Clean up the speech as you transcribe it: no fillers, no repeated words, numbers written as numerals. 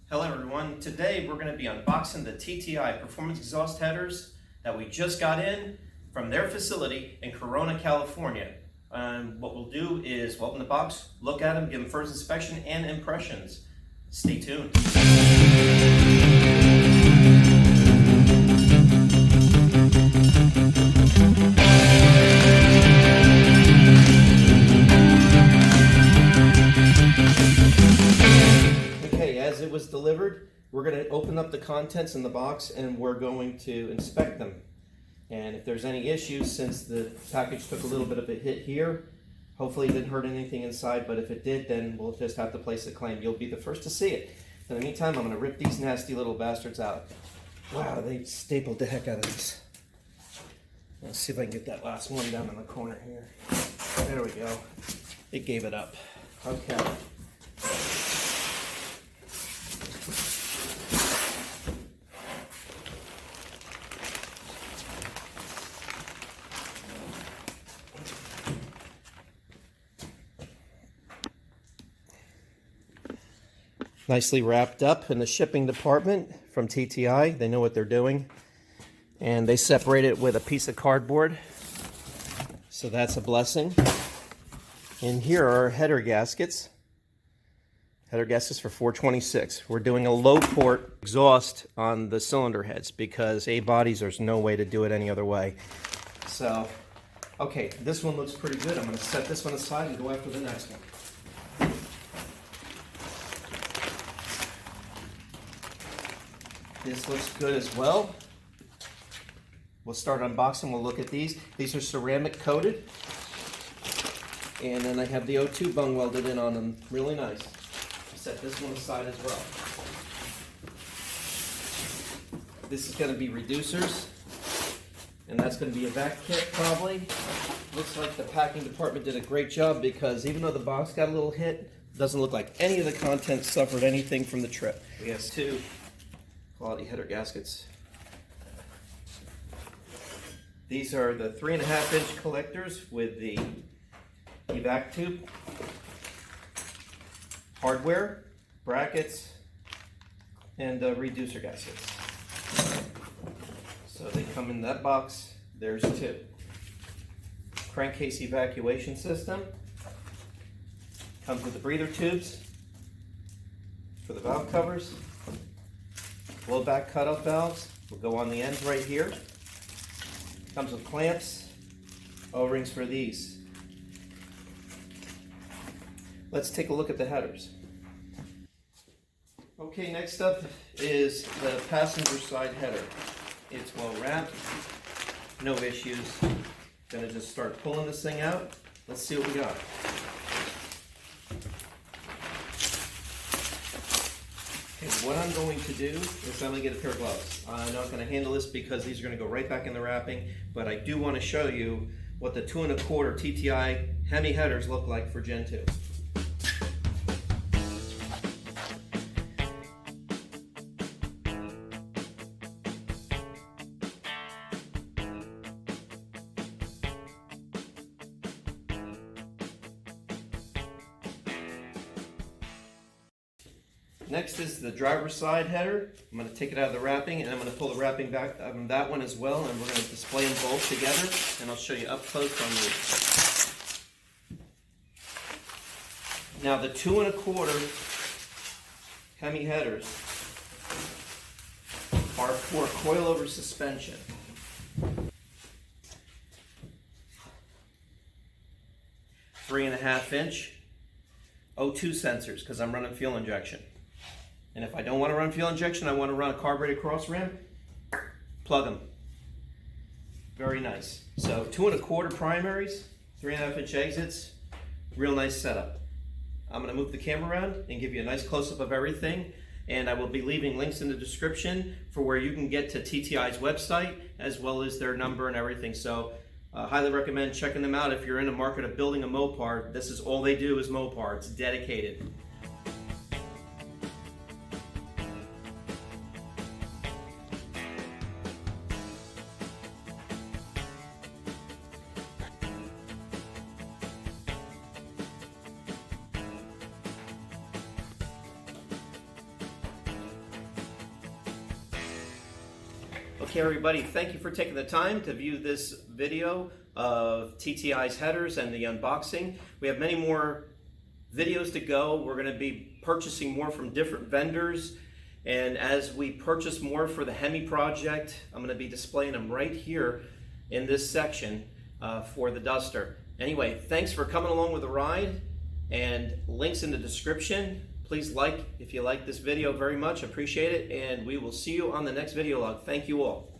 Hello everyone, today we're going to be unboxing the TTI Performance Exhaust Headers that we just got in from their facility in Corona, California. And what we'll do is open the box, look at them, give them first inspection and impressions. Stay tuned. As it was delivered, we're going to open up the contents in the box and we're going to inspect them. And if there's any issues, since the package took a little bit of a hit here, hopefully it didn't hurt anything inside, but if it did, then we'll just have to place a claim. You'll be the first to see it. In the meantime, I'm going to rip these nasty little bastards out. Wow, they stapled the heck out of these. Let's see if I can get that last one down in the corner here. There we go. It gave it up. Okay. Nicely wrapped up in the shipping department from TTI. They know what they're doing. And they separate it with a piece of cardboard. So that's a blessing. And here are our header gaskets. Header gaskets for $426. We're doing a low port exhaust on the cylinder heads because A-bodies, there's no way to do it any other way. So, okay, this one looks pretty good. I'm going to set this one aside and go after the next one. This looks good as well. We'll start unboxing. We'll look at these. These are ceramic coated. And then I have the O2 bung welded in on them. Really nice. Set this one aside as well. This is going to be reducers. And that's going to be a vac kit probably. Looks like the packing department did a great job because even though the box got a little hit, it doesn't look like any of the contents suffered anything from the trip. We have two quality header gaskets. These are the 3.5-inch collectors with the evac tube, hardware, brackets, and reducer gaskets. So they come in that box. There's two. Crankcase evacuation system. Comes with the breather tubes for the valve covers. Blowback cutoff valves will go on the ends right here. Comes with clamps, O-rings for these. Let's take a look at the headers. Okay, next up is the passenger side header. It's well wrapped, no issues. Gonna just start pulling this thing out. Let's see what we got. Okay, what I'm going to do is I'm going to get a pair of gloves. I'm not going to handle this because these are going to go right back in the wrapping, but I do want to show you what the 2¼ TTI Hemi headers look like for Gen 2. Next is the driver's side header. I'm going to take it out of the wrapping and I'm going to pull the wrapping back on that one as well, and we're going to display them both together and I'll show you up close on these. Now the 2¼ Hemi headers are for coilover suspension. 3.5-inch O2 sensors because I'm running fuel injection. And if I don't want to run fuel injection, I want to run a carbureted cross ram, plug them. Very nice. So 2¼ primaries, 3.5-inch exits, real nice setup. I'm going to move the camera around and give you a nice close-up of everything. And I will be leaving links in the description for where you can get to TTI's website as well as their number and everything. So highly recommend checking them out if you're in the market of building a Mopar. This is all they do is Mopar. It's dedicated. Okay, everybody, thank you for taking the time to view this video of TTI's headers and the unboxing. We have many more videos to go. We're going to be purchasing more from different vendors, and as we purchase more for the Hemi project, I'm going to be displaying them right here in this section for the Duster. Anyway, thanks for coming along with the ride, and links in the description. Please like if you like this video very much, appreciate it, and we will see you on the next video log. Thank you all.